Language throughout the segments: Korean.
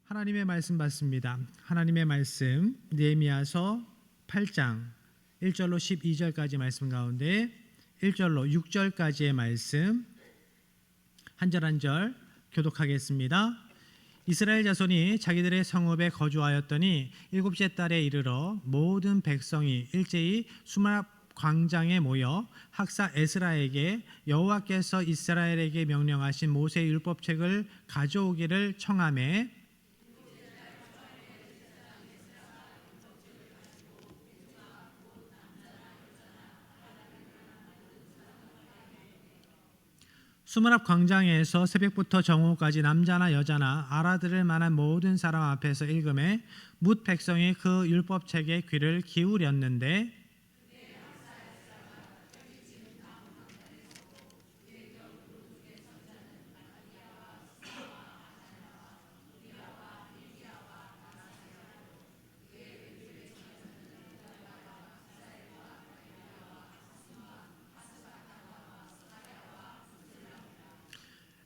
하나님의 말씀 받습니다. 하나님의 말씀 느헤미야서 8장 1절로 12절까지 말씀 가운데 1절로 6절까지의 말씀 한 절 한 절 교독하겠습니다. 이스라엘 자손이 자기들의 성읍에 거주하였더니 일곱째 달에 이르러 모든 백성이 일제히 수므랍 광장에 모여 학사 에스라에게 여호와께서 이스라엘에게 명령하신 모세의 율법책을 가져오기를 청하매 수므랍 광장에서 새벽부터 정오까지 남자나 여자나 알아들을 만한 모든 사람 앞에서 읽음에 뭇 백성이 그 율법책에 귀를 기울였는데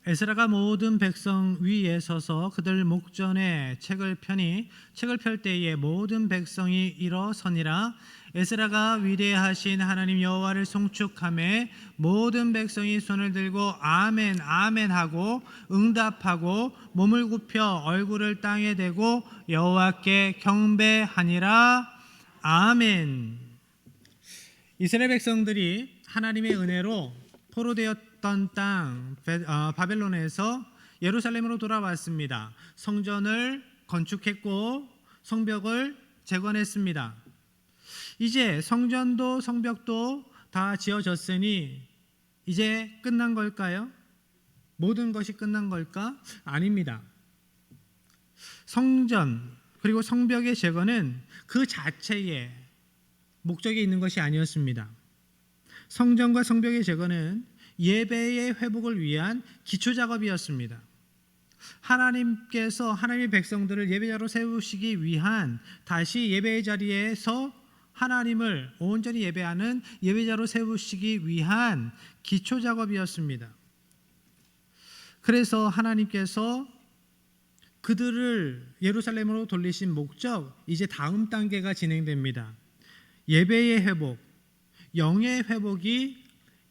에스라가 모든 백성 위에 서서 그들 목전에 책을 펴니 책을 펼 때에 모든 백성이 일어서니라. 에스라가 위대하신 하나님 여호와를 송축하매 모든 백성이 손을 들고 아멘 아멘 하고 응답하고 몸을 굽혀 얼굴을 땅에 대고 여호와께 경배하니라. 아멘. 이스라엘 백성들이 하나님의 은혜로 포로되었던 땅 바벨론에서 예루살렘으로 돌아왔습니다. 성전을 건축했고 성벽을 재건했습니다. 이제 성전도 성벽도 다 지어졌으니 이제 끝난 걸까요? 모든 것이 끝난 걸까? 아닙니다. 성전 그리고 성벽의 재건은 그 자체에 목적이 있는 것이 아니었습니다. 성전과 성벽의 재건은 예배의 회복을 위한 기초 작업이었습니다. 하나님께서 하나님의 백성들을 예배자로 세우시기 위한 다시 예배의 자리에서 하나님을 온전히 예배하는 예배자로 세우시기 위한 기초 작업이었습니다. 그래서 하나님께서 그들을 예루살렘으로 돌리신 목적, 이제 다음 단계가 진행됩니다. 예배의 회복, 영의 회복이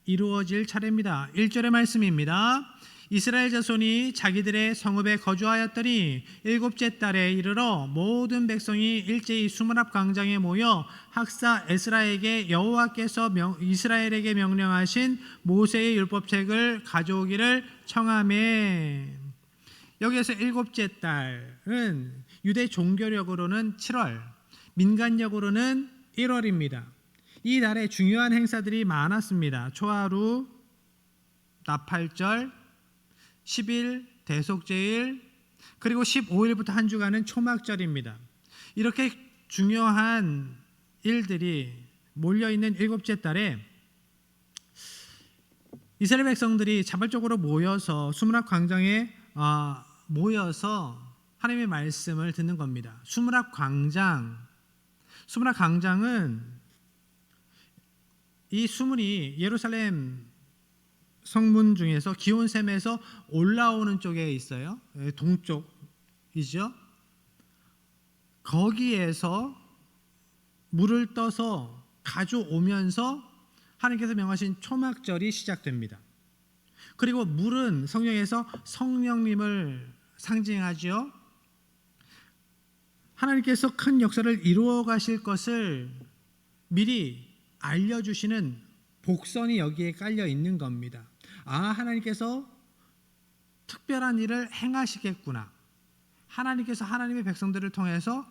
이루어질 차례입니다. 1절의 말씀입니다. 이스라엘 자손이 자기들의 성읍에 거주하였더니 일곱째 달에 이르러 모든 백성이 일제히 수므랍 광장에 모여 학사 에스라에게 여호와께서 이스라엘에게 명령하신 모세의 율법책을 가져오기를 청하매. 여기에서 일곱째 달은 유대 종교력으로는 7월, 민간력으로는 1월입니다. 이 날에 중요한 행사들이 많았습니다. 초하루, 나팔절, 10일 대속제일, 그리고 15일부터 한 주간은 초막절입니다. 이렇게 중요한 일들이 몰려있는 일곱째 달에 이스라엘 백성들이 자발적으로 모여서 수므랍 광장에 모여서 하나님의 말씀을 듣는 겁니다. 수므랍 광장은 이 수문이 예루살렘 성문 중에서 기온샘에서 올라오는 쪽에 있어요. 동쪽이죠. 거기에서 물을 떠서 가져오면서 하나님께서 명하신 초막절이 시작됩니다. 그리고 물은 성경에서 성령님을 상징하죠. 하나님께서 큰 역사를 이루어 가실 것을 미리 알려주시는 복선이 여기에 깔려 있는 겁니다. 하나님께서 특별한 일을 행하시겠구나. 하나님께서 하나님의 백성들을 통해서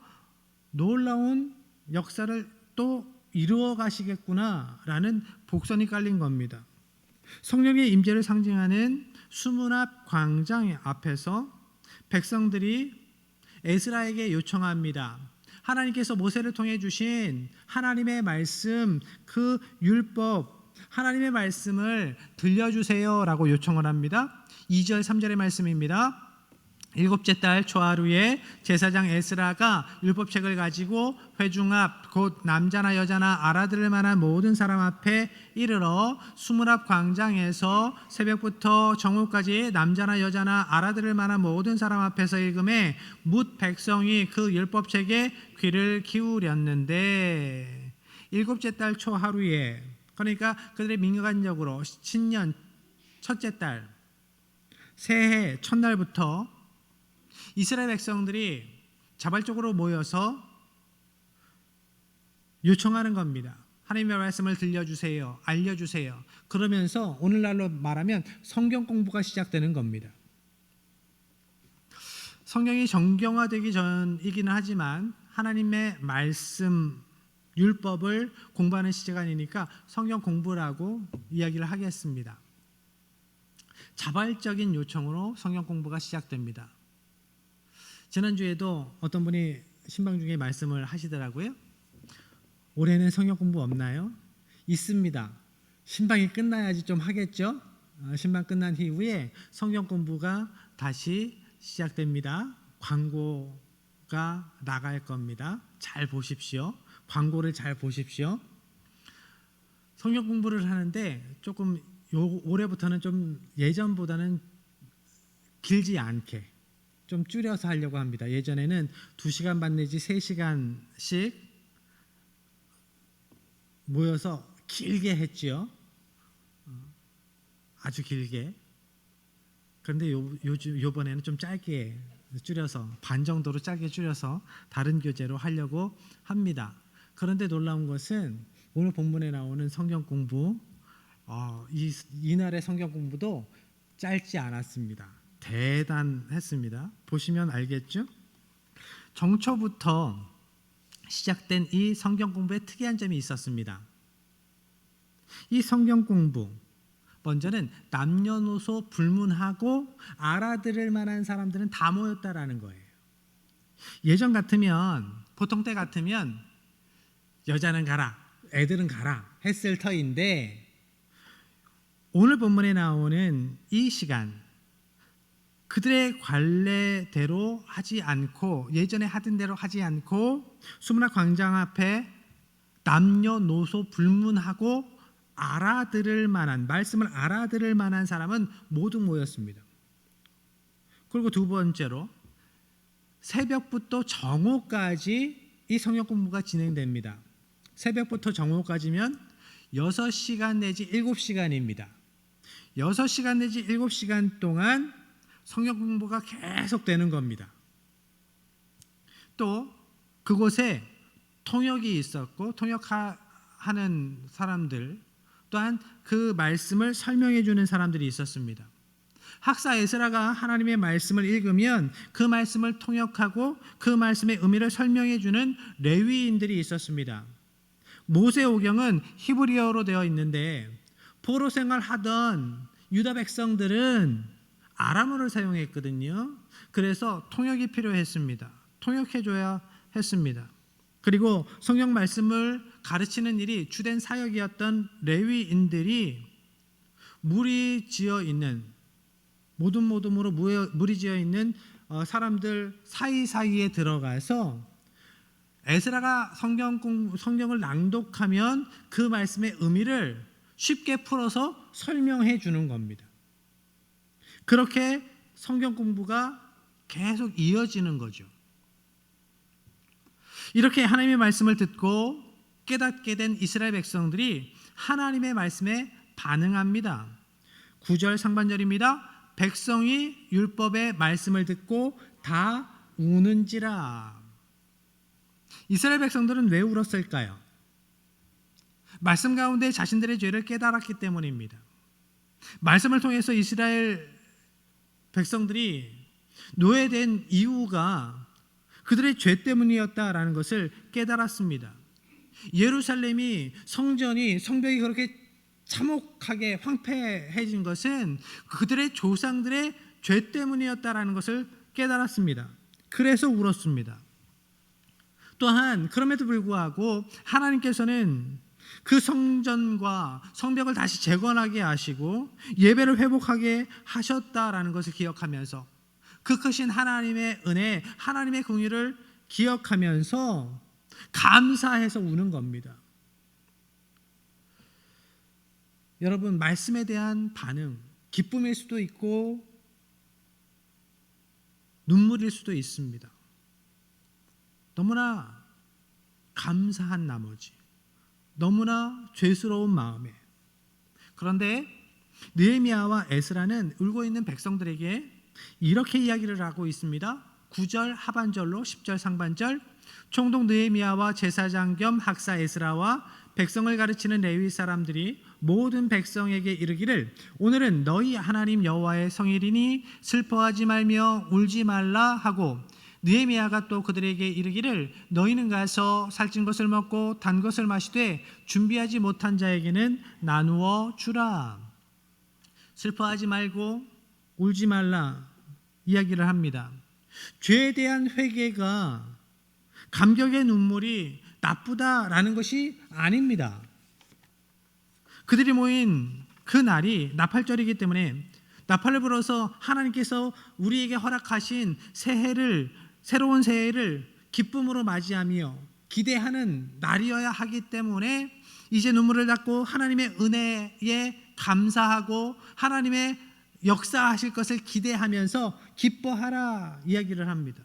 놀라운 역사를 또 이루어 가시겠구나 라는 복선이 깔린 겁니다. 성령의 임재를 상징하는 수므랍 광장 앞에서 백성들이 에스라에게 요청합니다. 하나님께서 모세를 통해 주신 하나님의 말씀, 그 율법, 하나님의 말씀을 들려주세요 라고 요청을 합니다. 2절 3절의 말씀입니다. 일곱째 달 초하루에 제사장 에스라가 율법책을 가지고 회중 앞 곧 남자나 여자나 알아들을 만한 모든 사람 앞에 이르러 수문 앞 광장에서 새벽부터 정오까지 남자나 여자나 알아들을 만한 모든 사람 앞에서 읽음에 뭇 백성이 그 율법책에 귀를 기울였는데 일곱째 달 초하루에, 그러니까 그들의 민간적으로 신년 첫째 달 새해 첫날부터 이스라엘 백성들이 자발적으로 모여서 요청하는 겁니다. 하나님의 말씀을 들려주세요. 알려주세요. 그러면서 오늘날로 말하면 성경 공부가 시작되는 겁니다. 성경이 정경화되기 전이기는 하지만 하나님의 말씀, 율법을 공부하는 시간이니까 성경 공부라고 이야기를 하겠습니다. 자발적인 요청으로 성경 공부가 시작됩니다. 지난주에도 어떤 분이 신방 중에 말씀을 하시더라고요. 올해는 성경 공부 없나요? 있습니다. 신방이 끝나야지 좀 하겠죠. 신방 끝난 이후에 성경 공부가 다시 시작됩니다. 광고가 나갈 겁니다. 잘 보십시오. 광고를 잘 보십시오. 성경 공부를 하는데 조금 올해부터는 좀 예전보다는 길지 않게 좀 줄여서 하려고 합니다. 예전에는 2시간 반 내지 3시간씩 모여서 길게 했지요. 아주 길게. 그런데 요번에는 좀 짧게 줄여서 반 정도로 짧게 줄여서 다른 교재로 하려고 합니다. 그런데 놀라운 것은 오늘 본문에 나오는 성경 공부, 이날의 성경 공부도 짧지 않았습니다. 대단했습니다. 보시면 알겠죠? 정초부터 시작된 이 성경 공부에 특이한 점이 있었습니다. 이 성경 공부, 먼저는 남녀노소 불문하고 알아들을 만한 사람들은 다 모였다라는 거예요. 예전 같으면, 보통 때 같으면 여자는 가라, 애들은 가라 했을 터인데 오늘 본문에 나오는 이 시간, 그들의 관례대로 하지 않고 예전에 하던 대로 하지 않고 수문학 광장 앞에 남녀노소 불문하고 알아들을 만한, 말씀을 알아들을 만한 사람은 모두 모였습니다. 그리고 두 번째로 새벽부터 정오까지 이 성경 공부가 진행됩니다. 새벽부터 정오까지면 6시간 내지 7시간입니다. 6시간 내지 7시간 동안 성경 공부가 계속되는 겁니다. 또 그곳에 통역이 있었고 통역하는 사람들, 또한 그 말씀을 설명해 주는 사람들이 있었습니다. 학사 에스라가 하나님의 말씀을 읽으면 그 말씀을 통역하고 그 말씀의 의미를 설명해 주는 레위인들이 있었습니다. 모세오경은 히브리어로 되어 있는데 포로 생활하던 유다 백성들은 아람어를 사용했거든요. 그래서 통역이 필요했습니다. 통역해줘야 했습니다. 그리고 성경 말씀을 가르치는 일이 주된 사역이었던 레위인들이 물이 지어 있는, 모둠으로 물이 지어 있는 사람들 사이사이에 들어가서 에스라가 성경을 낭독하면 그 말씀의 의미를 쉽게 풀어서 설명해 주는 겁니다. 그렇게 성경 공부가 계속 이어지는 거죠. 이렇게 하나님의 말씀을 듣고 깨닫게 된 이스라엘 백성들이 하나님의 말씀에 반응합니다. 9절 상반절입니다. 백성이 율법의 말씀을 듣고 다 우는지라. 이스라엘 백성들은 왜 울었을까요? 말씀 가운데 자신들의 죄를 깨달았기 때문입니다. 말씀을 통해서 이스라엘 백성들이 노예된 이유가 그들의 죄 때문이었다라는 것을 깨달았습니다. 예루살렘이, 성벽이 그렇게 참혹하게 황폐해진 것은 그들의 조상들의 죄 때문이었다라는 것을 깨달았습니다. 그래서 울었습니다. 또한 그럼에도 불구하고 하나님께서는 그 성전과 성벽을 다시 재건하게 하시고 예배를 회복하게 하셨다라는 것을 기억하면서 그 크신 하나님의 은혜, 하나님의 긍휼을 기억하면서 감사해서 우는 겁니다. 여러분, 말씀에 대한 반응, 기쁨일 수도 있고 눈물일 수도 있습니다. 너무나 감사한 나머지 너무나 죄스러운 마음에. 그런데 느헤미야와 에스라는 울고 있는 백성들에게 이렇게 이야기를 하고 있습니다. 9절 하반절로 10절 상반절. 총독 느헤미야와 제사장 겸 학사 에스라와 백성을 가르치는 레위 사람들이 모든 백성에게 이르기를 오늘은 너희 하나님 여호와의 성일이니 슬퍼하지 말며 울지 말라 하고, 느헤미야가 또 그들에게 이르기를 너희는 가서 살찐 것을 먹고 단 것을 마시되 준비하지 못한 자에게는 나누어 주라. 슬퍼하지 말고 울지 말라 이야기를 합니다. 죄에 대한 회개가 감격의 눈물이 나쁘다라는 것이 아닙니다. 그들이 모인 그 날이 나팔절이기 때문에 나팔을 불어서 하나님께서 우리에게 허락하신 새로운 새해를 기쁨으로 맞이하며 기대하는 날이어야 하기 때문에 이제 눈물을 닦고 하나님의 은혜에 감사하고 하나님의 역사하실 것을 기대하면서 기뻐하라 이야기를 합니다.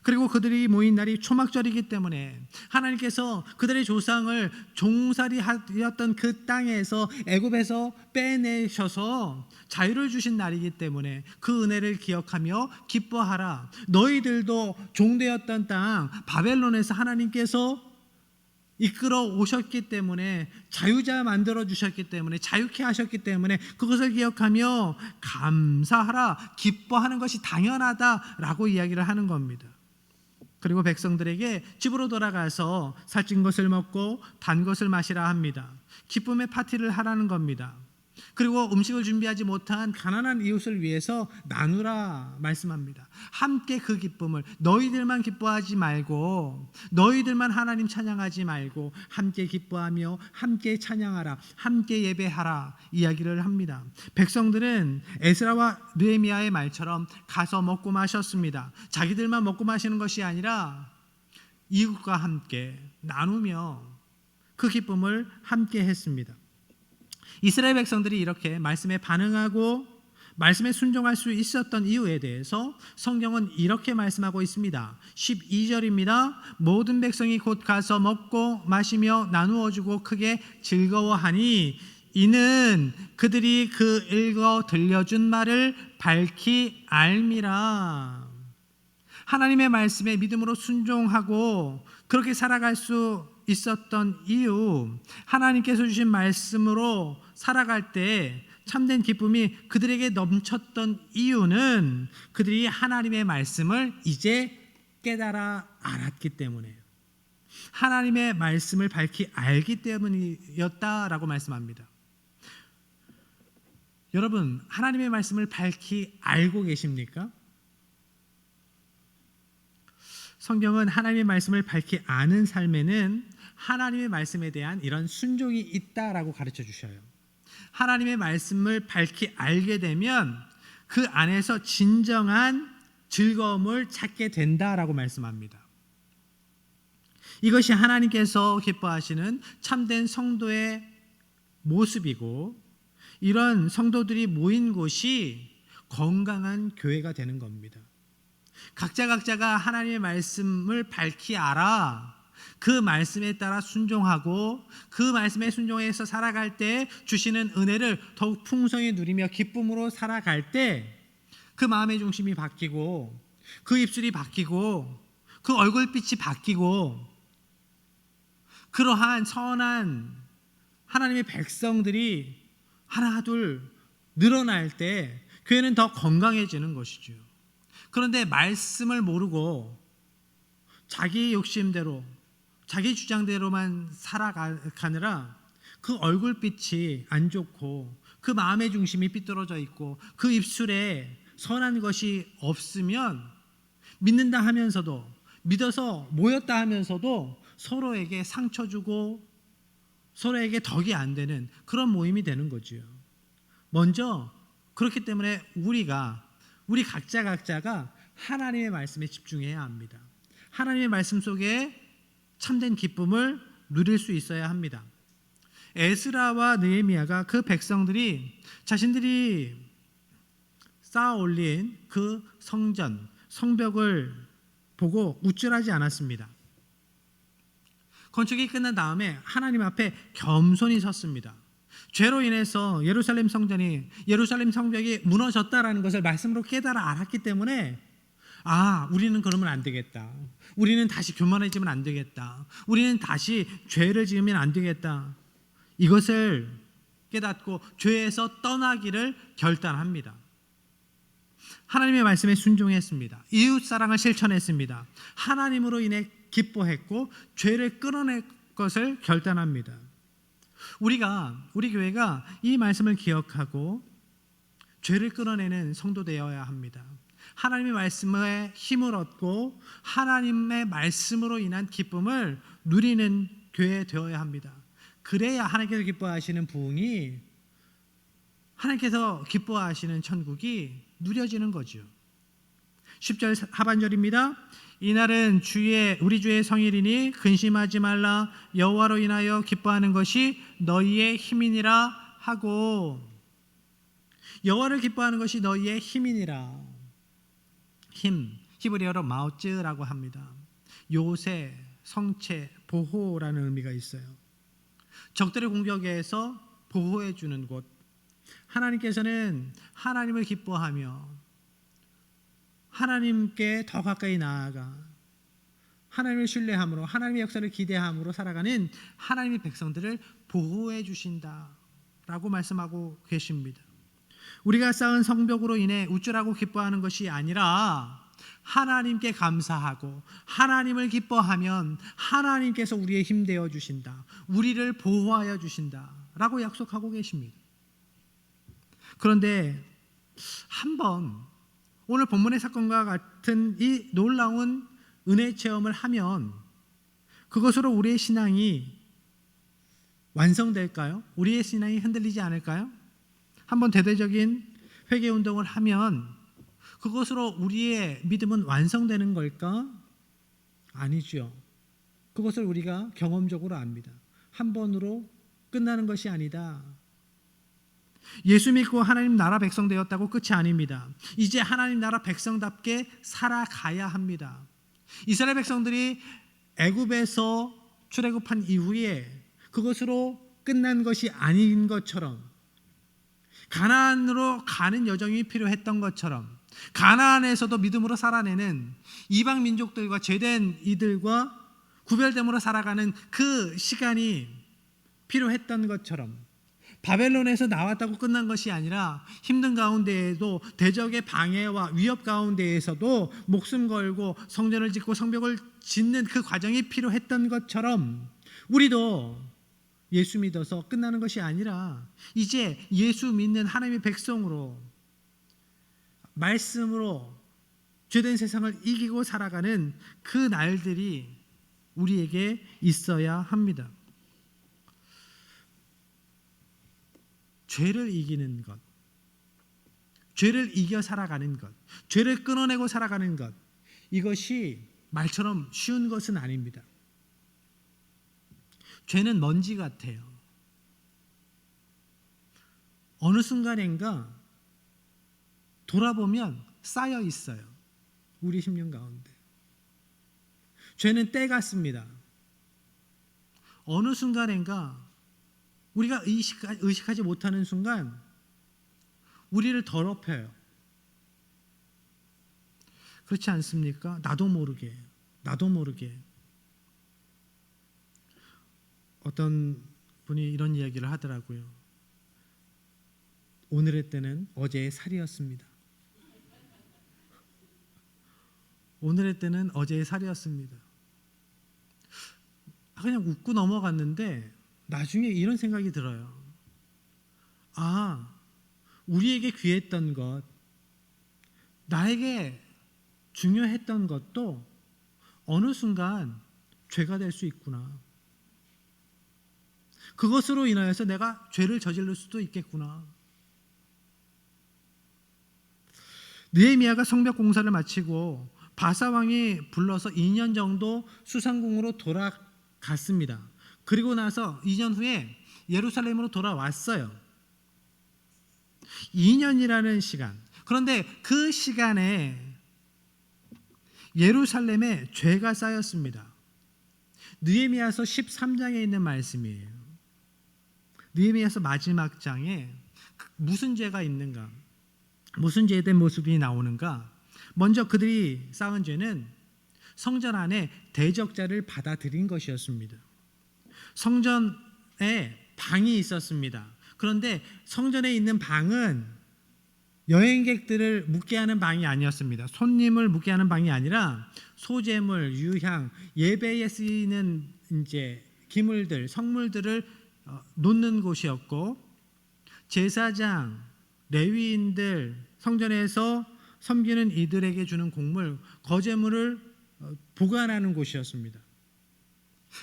그리고 그들이 모인 날이 초막절이기 때문에 하나님께서 그들의 조상을 종살이 하였던 그 땅에서 애굽에서 빼내셔서 자유를 주신 날이기 때문에 그 은혜를 기억하며 기뻐하라. 너희들도 종되었던 땅 바벨론에서 하나님께서 이끌어 오셨기 때문에 자유자 만들어 주셨기 때문에 자유케 하셨기 때문에 그것을 기억하며 감사하라, 기뻐하는 것이 당연하다라고 이야기를 하는 겁니다. 그리고 백성들에게 집으로 돌아가서 살찐 것을 먹고 단 것을 마시라 합니다. 기쁨의 파티를 하라는 겁니다. 그리고 음식을 준비하지 못한 가난한 이웃을 위해서 나누라 말씀합니다. 함께 그 기쁨을, 너희들만 기뻐하지 말고 너희들만 하나님 찬양하지 말고 함께 기뻐하며 함께 찬양하라, 함께 예배하라 이야기를 합니다. 백성들은 에스라와 느헤미야의 말처럼 가서 먹고 마셨습니다. 자기들만 먹고 마시는 것이 아니라 이웃과 함께 나누며 그 기쁨을 함께 했습니다. 이스라엘 백성들이 이렇게 말씀에 반응하고 말씀에 순종할 수 있었던 이유에 대해서 성경은 이렇게 말씀하고 있습니다. 12절입니다. 모든 백성이 곧 가서 먹고 마시며 나누어 주고 크게 즐거워하니 이는 그들이 그 읽어 들려준 말을 밝히 알미라. 하나님의 말씀에 믿음으로 순종하고 그렇게 살아갈 수 있었던 이유, 하나님께서 주신 말씀으로 살아갈 때 참된 기쁨이 그들에게 넘쳤던 이유는 그들이 하나님의 말씀을 이제 깨달아 알았기 때문이에요. 하나님의 말씀을 밝히 알기 때문이었다라고 말씀합니다. 여러분, 하나님의 말씀을 밝히 알고 계십니까? 성경은 하나님의 말씀을 밝히 아는 삶에는 하나님의 말씀에 대한 이런 순종이 있다라고 가르쳐 주셔요. 하나님의 말씀을 밝히 알게 되면 그 안에서 진정한 즐거움을 찾게 된다라고 말씀합니다. 이것이 하나님께서 기뻐하시는 참된 성도의 모습이고, 이런 성도들이 모인 곳이 건강한 교회가 되는 겁니다. 각자가 하나님의 말씀을 밝히 알아 그 말씀에 따라 순종하고 그 말씀에 순종해서 살아갈 때 주시는 은혜를 더욱 풍성히 누리며 기쁨으로 살아갈 때 그 마음의 중심이 바뀌고 그 입술이 바뀌고 그 얼굴빛이 바뀌고 그러한 선한 하나님의 백성들이 하나 둘 늘어날 때 교회는 더 건강해지는 것이죠. 그런데 말씀을 모르고 자기 욕심대로 자기 주장대로만 살아가느라 그 얼굴빛이 안 좋고 그 마음의 중심이 삐뚤어져 있고 그 입술에 선한 것이 없으면 믿는다 하면서도 믿어서 모였다 하면서도 서로에게 상처 주고 서로에게 덕이 안 되는 그런 모임이 되는 거지요. 먼저 그렇기 때문에 우리 각자가 하나님의 말씀에 집중해야 합니다. 하나님의 말씀 속에 참된 기쁨을 누릴 수 있어야 합니다. 에스라와 느헤미야가 그 백성들이 자신들이 쌓아 올린 그 성전, 성벽을 보고 우쭐하지 않았습니다. 건축이 끝난 다음에 하나님 앞에 겸손히 섰습니다. 죄로 인해서 예루살렘 성벽이 무너졌다라는 것을 말씀으로 깨달아 알았기 때문에 우리는 그러면 안 되겠다. 우리는 다시 교만해지면 안 되겠다. 우리는 다시 죄를 지으면 안 되겠다. 이것을 깨닫고 죄에서 떠나기를 결단합니다. 하나님의 말씀에 순종했습니다. 이웃 사랑을 실천했습니다. 하나님으로 인해 기뻐했고 죄를 끊어낼 것을 결단합니다. 우리 교회가 이 말씀을 기억하고 죄를 끊어내는 성도 되어야 합니다. 하나님의 말씀에 힘을 얻고 하나님의 말씀으로 인한 기쁨을 누리는 교회 되어야 합니다. 그래야 하나님께서 기뻐하시는 부흥이, 하나님께서 기뻐하시는 천국이 누려지는 거죠. 10절 하반절입니다. 이날은 우리 주의 성일이니 근심하지 말라. 여호와로 인하여 기뻐하는 것이 너희의 힘이니라 하고, 여호와를 기뻐하는 것이 너희의 힘이니라. 힘, 히브리어로 마우츠라고 합니다. 요새, 성체, 보호라는 의미가 있어요. 적들의 공격에서 보호해 주는 곳. 하나님께서는 하나님을 기뻐하며 하나님께 더 가까이 나아가 하나님을 신뢰함으로, 하나님의 역사를 기대함으로 살아가는 하나님의 백성들을 보호해 주신다라고 말씀하고 계십니다. 우리가 쌓은 성벽으로 인해 우쭐하고 기뻐하는 것이 아니라 하나님께 감사하고 하나님을 기뻐하면 하나님께서 우리의 힘 되어 주신다, 우리를 보호하여 주신다라고 약속하고 계십니다. 그런데 한번 오늘 본문의 사건과 같은 이 놀라운 은혜 체험을 하면 그것으로 우리의 신앙이 완성될까요? 우리의 신앙이 흔들리지 않을까요? 한번 대대적인 회개 운동을 하면 그것으로 우리의 믿음은 완성되는 걸까? 아니죠. 그것을 우리가 경험적으로 압니다. 한 번으로 끝나는 것이 아니다. 예수 믿고 하나님 나라 백성 되었다고 끝이 아닙니다. 이제 하나님 나라 백성답게 살아가야 합니다. 이스라엘 백성들이 애굽에서 출애굽한 이후에 그것으로 끝난 것이 아닌 것처럼, 가나안으로 가는 여정이 필요했던 것처럼, 가나안에서도 믿음으로 살아내는 이방 민족들과 죄된 이들과 구별됨으로 살아가는 그 시간이 필요했던 것처럼, 바벨론에서 나왔다고 끝난 것이 아니라 힘든 가운데에도 대적의 방해와 위협 가운데에서도 목숨 걸고 성전을 짓고 성벽을 짓는 그 과정이 필요했던 것처럼 우리도 예수 믿어서 끝나는 것이 아니라 이제 예수 믿는 하나님의 백성으로 말씀으로 죄된 세상을 이기고 살아가는 그 날들이 우리에게 있어야 합니다. 죄를 이기는 것, 죄를 이겨 살아가는 것, 죄를 끊어내고 살아가는 것, 이것이 말처럼 쉬운 것은 아닙니다. 죄는 먼지 같아요. 어느 순간인가 돌아보면 쌓여 있어요. 우리 심령 가운데. 죄는 때 같습니다. 어느 순간인가 우리가 의식하지 못하는 순간 우리를 더럽혀요. 그렇지 않습니까? 나도 모르게. 어떤 분이 이런 이야기를 하더라고요. 오늘의 때는 어제의 살이었습니다. 오늘의 때는 어제의 살이었습니다. 그냥 웃고 넘어갔는데 나중에 이런 생각이 들어요. 우리에게 귀했던 것, 나에게 중요했던 것도 어느 순간 죄가 될 수 있구나. 그것으로 인하여서 내가 죄를 저지를 수도 있겠구나. 느헤미야가 성벽 공사를 마치고 바사 왕이 불러서 2년 정도 수상궁으로 돌아갔습니다. 그리고 나서 2년 후에 예루살렘으로 돌아왔어요. 2년이라는 시간. 그런데 그 시간에 예루살렘에 죄가 쌓였습니다. 느헤미야서 13장에 있는 말씀이에요. 느헤미야서 마지막 장에 무슨 죄가 있는가? 무슨 죄된 모습이 나오는가? 먼저 그들이 쌓은 죄는 성전 안에 대적자를 받아들인 것이었습니다. 성전에 방이 있었습니다. 그런데 성전에 있는 방은 여행객들을 묵게 하는 방이 아니었습니다. 손님을 묵게 하는 방이 아니라 소재물, 유향, 예배에 쓰이는 이제 기물들, 성물들을 놓는 곳이었고, 제사장, 레위인들, 성전에서 섬기는 이들에게 주는 곡물, 거제물을 보관하는 곳이었습니다.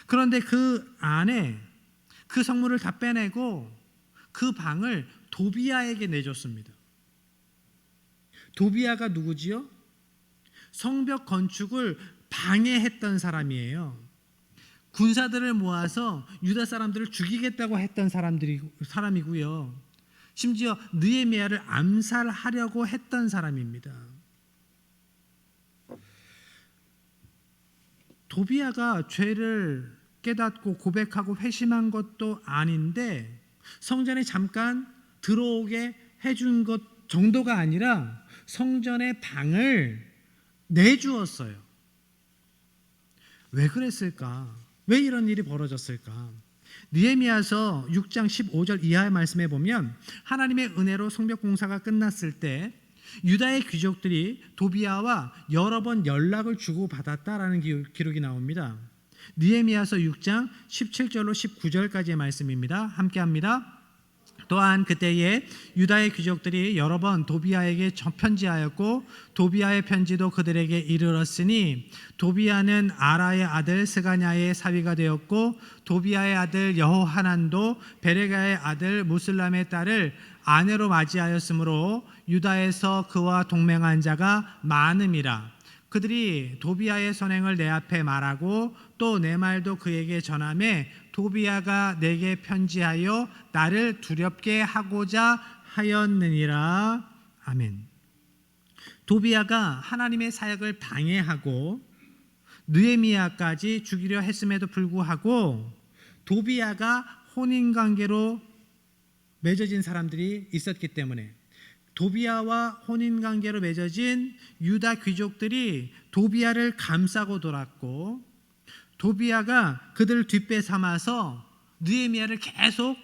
그런데 그 안에 그 성물을 다 빼내고 그 방을 도비아에게 내줬습니다. 도비아가 누구지요? 성벽 건축을 방해했던 사람이에요. 군사들을 모아서 유다 사람들을 죽이겠다고 했던 사람이고요. 심지어 느헤미야를 암살하려고 했던 사람입니다. 도비아가 죄를 깨닫고 고백하고 회심한 것도 아닌데 성전에 잠깐 들어오게 해준 것 정도가 아니라 성전의 방을 내주었어요. 왜 그랬을까? 왜 이런 일이 벌어졌을까? 느헤미야서 6장 15절 이하의 말씀에 보면 하나님의 은혜로 성벽 공사가 끝났을 때 유다의 귀족들이 도비아와 여러 번 연락을 주고받았다라는 기록이 나옵니다. 느헤미야서 6장 17절로 19절까지의 말씀입니다. 함께합니다. 또한 그때에 유다의 귀족들이 여러 번 도비아에게 편지하였고 도비아의 편지도 그들에게 이르렀으니 도비아는 아라의 아들 스가냐의 사위가 되었고 도비아의 아들 여호하난도 베레가의 아들 무슬람의 딸을 아내로 맞이하였으므로 유다에서 그와 동맹한 자가 많음이라. 그들이 도비아의 선행을 내 앞에 말하고 또 내 말도 그에게 전하매 도비아가 내게 편지하여 나를 두렵게 하고자 하였느니라. 아멘. 도비아가 하나님의 사역을 방해하고 느헤미야까지 죽이려 했음에도 불구하고 도비아가 혼인관계로 맺어진 사람들이 있었기 때문에 도비아와 혼인관계로 맺어진 유다 귀족들이 도비아를 감싸고 돌았고 도비아가 그들을 뒷배 삼아서 느헤미야를 계속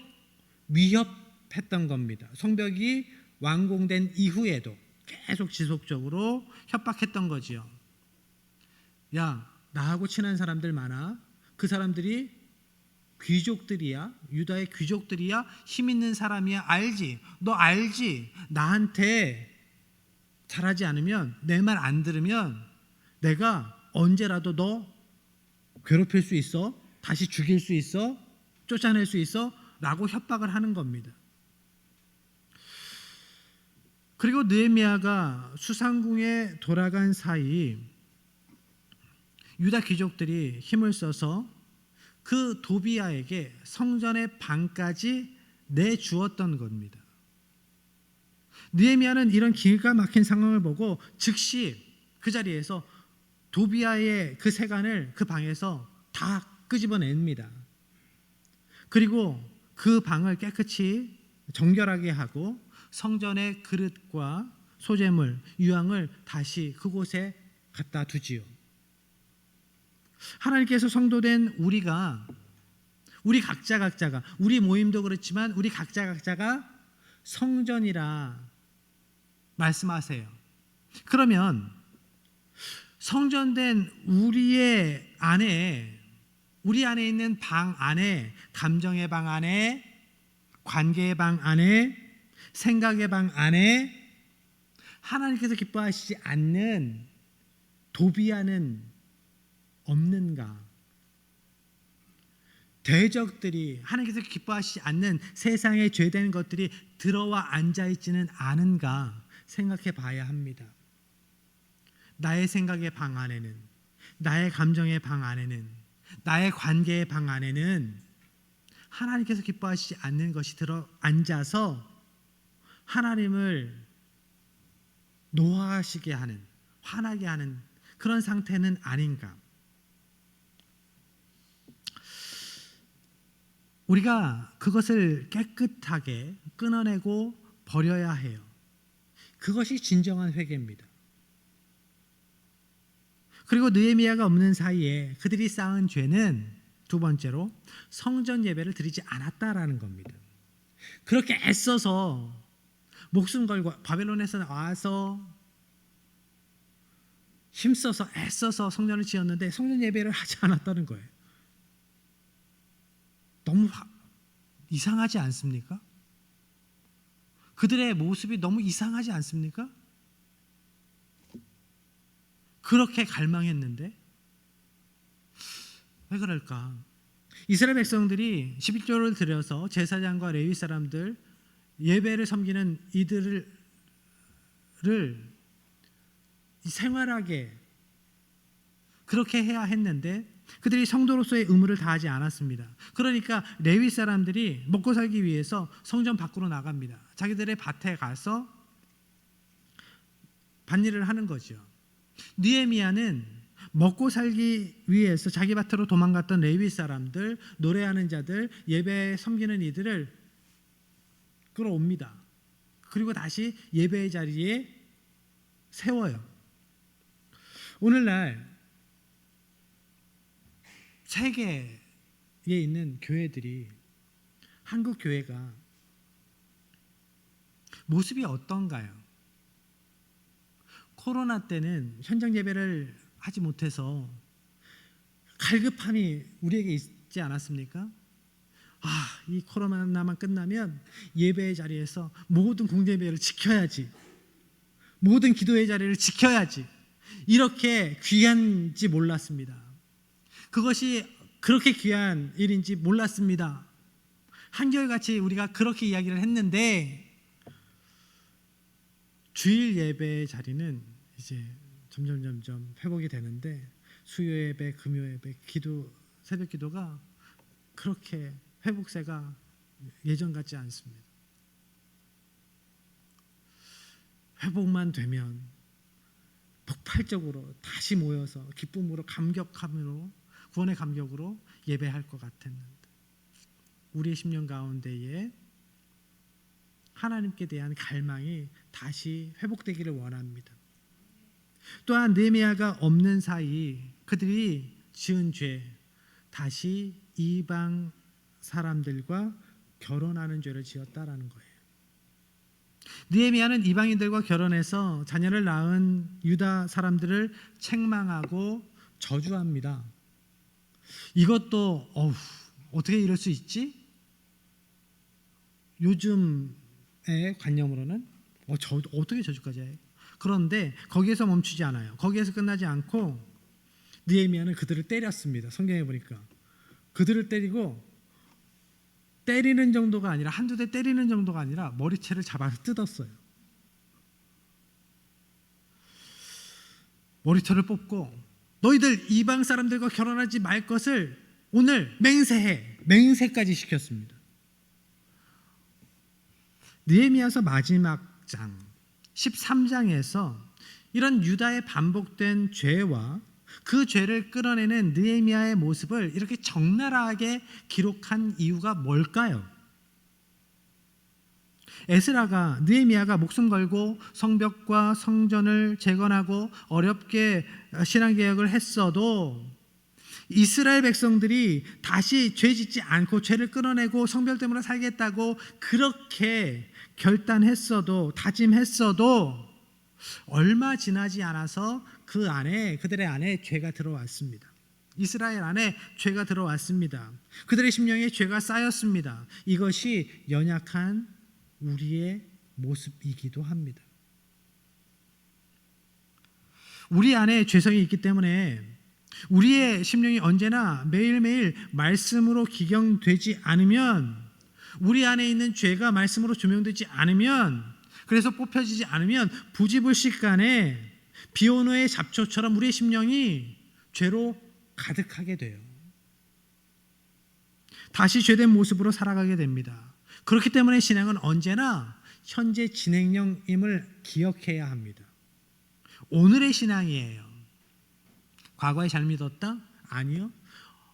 위협했던 겁니다. 성벽이 완공된 이후에도 계속 지속적으로 협박했던 거지요. 야, 나하고 친한 사람들 많아. 그 사람들이 귀족들이야. 유다의 귀족들이야. 힘 있는 사람이야. 알지? 너 알지? 나한테 잘하지 않으면, 내 말 안 들으면 내가 언제라도 너 괴롭힐 수 있어? 다시 죽일 수 있어? 쫓아낼 수 있어? 라고 협박을 하는 겁니다. 그리고 느헤미야가 수상궁에 돌아간 사이 유다 귀족들이 힘을 써서 그 도비아에게 성전의 방까지 내주었던 겁니다. 느헤미야는 이런 기가 막힌 상황을 보고 즉시 그 자리에서 도비아의 그 세간을 그 방에서 다 끄집어냅니다. 그리고 그 방을 깨끗이 정결하게 하고 성전의 그릇과 소재물, 유향을 다시 그곳에 갖다 두지요. 하나님께서 성도된 우리가 우리 각자가 우리 모임도 그렇지만 우리 각자가 성전이라 말씀하세요. 그러면 성전된 우리 안에 있는 방 안에, 감정의 방 안에, 관계의 방 안에, 생각의 방 안에 하나님께서 기뻐하시지 않는 도비아는 없는가? 대적들이, 하나님께서 기뻐하시지 않는 세상에 죄된 것들이 들어와 앉아있지는 않은가? 생각해 봐야 합니다. 나의 생각의 방 안에는, 나의 감정의 방 안에는, 나의 관계의 방 안에는 하나님께서 기뻐하시지 않는 것이 들어 앉아서 하나님을 노하시게 하는, 화나게 하는 그런 상태는 아닌가. 우리가 그것을 깨끗하게 끊어내고 버려야 해요. 그것이 진정한 회개입니다. 그리고 느헤미야가 없는 사이에 그들이 쌓은 죄는 두 번째로 성전 예배를 드리지 않았다라는 겁니다. 그렇게 애써서 목숨 걸고 바벨론에서 와서 힘써서 애써서 성전을 지었는데 성전 예배를 하지 않았다는 거예요. 너무 이상하지 않습니까? 그들의 모습이 너무 이상하지 않습니까? 그렇게 갈망했는데 왜 그럴까? 이스라엘 백성들이 11조를 들여서 제사장과 레위 사람들 예배를 섬기는 이들을 생활하게 그렇게 해야 했는데 그들이 성도로서의 의무를 다하지 않았습니다. 그러니까 레위 사람들이 먹고 살기 위해서 성전 밖으로 나갑니다. 자기들의 밭에 가서 밭일을 하는 거죠. 느헤미야는 먹고 살기 위해서 자기 밭으로 도망갔던 레위 사람들, 노래하는 자들, 예배 섬기는 이들을 끌어옵니다. 그리고 다시 예배의 자리에 세워요. 오늘날 세계에 있는 교회들이, 한국 교회가 모습이 어떤가요? 코로나 때는 현장 예배를 하지 못해서 갈급함이 우리에게 있지 않았습니까? 이 코로나만 끝나면 예배의 자리에서 모든 공개 예배를 지켜야지, 모든 기도의 자리를 지켜야지, 이렇게 귀한지 몰랐습니다. 그것이 그렇게 귀한 일인지 몰랐습니다. 한결같이 우리가 그렇게 이야기를 했는데 주일 예배의 자리는 이제 점점 회복이 되는데 수요 예배, 금요 예배, 기도, 새벽 기도가 그렇게 회복세가 예전 같지 않습니다. 회복만 되면 폭발적으로 다시 모여서 기쁨으로, 감격함으로, 구원의 감격으로 예배할 것 같았는데 우리의 10년 가운데에 하나님께 대한 갈망이 다시 회복되기를 원합니다. 또한 느헤미야가 없는 사이 그들이 지은 죄, 다시 이방 사람들과 결혼하는 죄를 지었다라는 거예요. 느헤미야는 이방인들과 결혼해서 자녀를 낳은 유다 사람들을 책망하고 저주합니다. 이것도 어떻게 이럴 수 있지? 요즘의 관념으로는 어떻게 저주까지 해? 그런데 거기에서 멈추지 않아요. 거기에서 끝나지 않고 느헤미야는 그들을 때렸습니다. 성경에 보니까 그들을 때리는 정도가 아니라, 한두 대 때리는 정도가 아니라 머리채를 잡아서 뜯었어요. 머리털을 뽑고 너희들 이방 사람들과 결혼하지 말 것을 오늘 맹세까지 시켰습니다. 느헤미야서 마지막 장 13장에서 이런 유다의 반복된 죄와 그 죄를 끌어내는 느헤미야의 모습을 이렇게 적나라하게 기록한 이유가 뭘까요? 에스라가, 느헤미야가 목숨 걸고 성벽과 성전을 재건하고 어렵게 신앙개혁을 했어도 이스라엘 백성들이 다시 죄 짓지 않고 죄를 끌어내고 성벽됨으로 살겠다고 그렇게 결단했어도, 다짐했어도 얼마 지나지 않아서 그들의 안에 죄가 들어왔습니다. 이스라엘 안에 죄가 들어왔습니다. 그들의 심령에 죄가 쌓였습니다. 이것이 연약한 우리의 모습이기도 합니다. 우리 안에 죄성이 있기 때문에 우리의 심령이 언제나 매일매일 말씀으로 기경되지 않으면, 우리 안에 있는 죄가 말씀으로 조명되지 않으면 그래서 뽑혀지지 않으면 부지불식간에 비오노의 잡초처럼 우리의 심령이 죄로 가득하게 돼요. 다시 죄된 모습으로 살아가게 됩니다. 그렇기 때문에 신앙은 언제나 현재 진행형임을 기억해야 합니다. 오늘의 신앙이에요. 과거에 잘 믿었다? 아니요.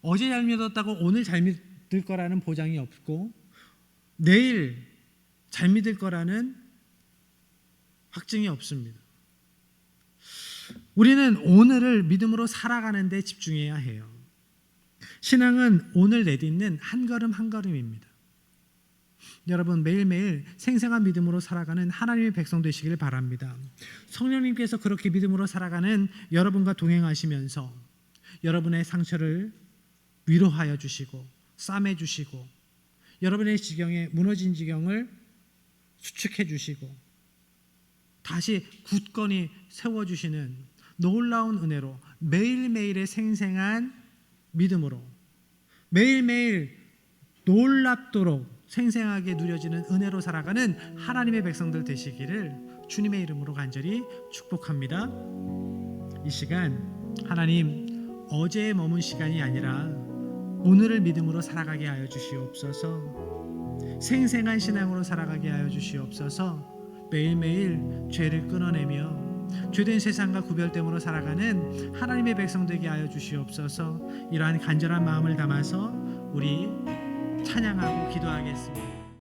어제 잘 믿었다고 오늘 잘 믿을 거라는 보장이 없고 내일 잘 믿을 거라는 확증이 없습니다. 우리는 오늘을 믿음으로 살아가는 데 집중해야 해요. 신앙은 오늘 내딛는 한 걸음 한 걸음입니다. 여러분 매일매일 생생한 믿음으로 살아가는 하나님의 백성 되시길 바랍니다. 성령님께서 그렇게 믿음으로 살아가는 여러분과 동행하시면서 여러분의 상처를 위로하여 주시고 싸매 주시고 여러분의 지경에 무너진 지경을 수축해 주시고 다시 굳건히 세워주시는 놀라운 은혜로 매일매일의 생생한 믿음으로 매일매일 놀랍도록 생생하게 누려지는 은혜로 살아가는 하나님의 백성들 되시기를 주님의 이름으로 간절히 축복합니다. 이 시간 하나님 어제에 머문 시간이 아니라 오늘을 믿음으로 살아가게 하여 주시옵소서. 생생한 신앙으로 살아가게 하여 주시옵소서. 매일매일 죄를 끊어내며 죄된 세상과 구별됨으로 살아가는 하나님의 백성 되게 하여 주시옵소서. 이러한 간절한 마음을 담아서 우리 찬양하고 기도하겠습니다.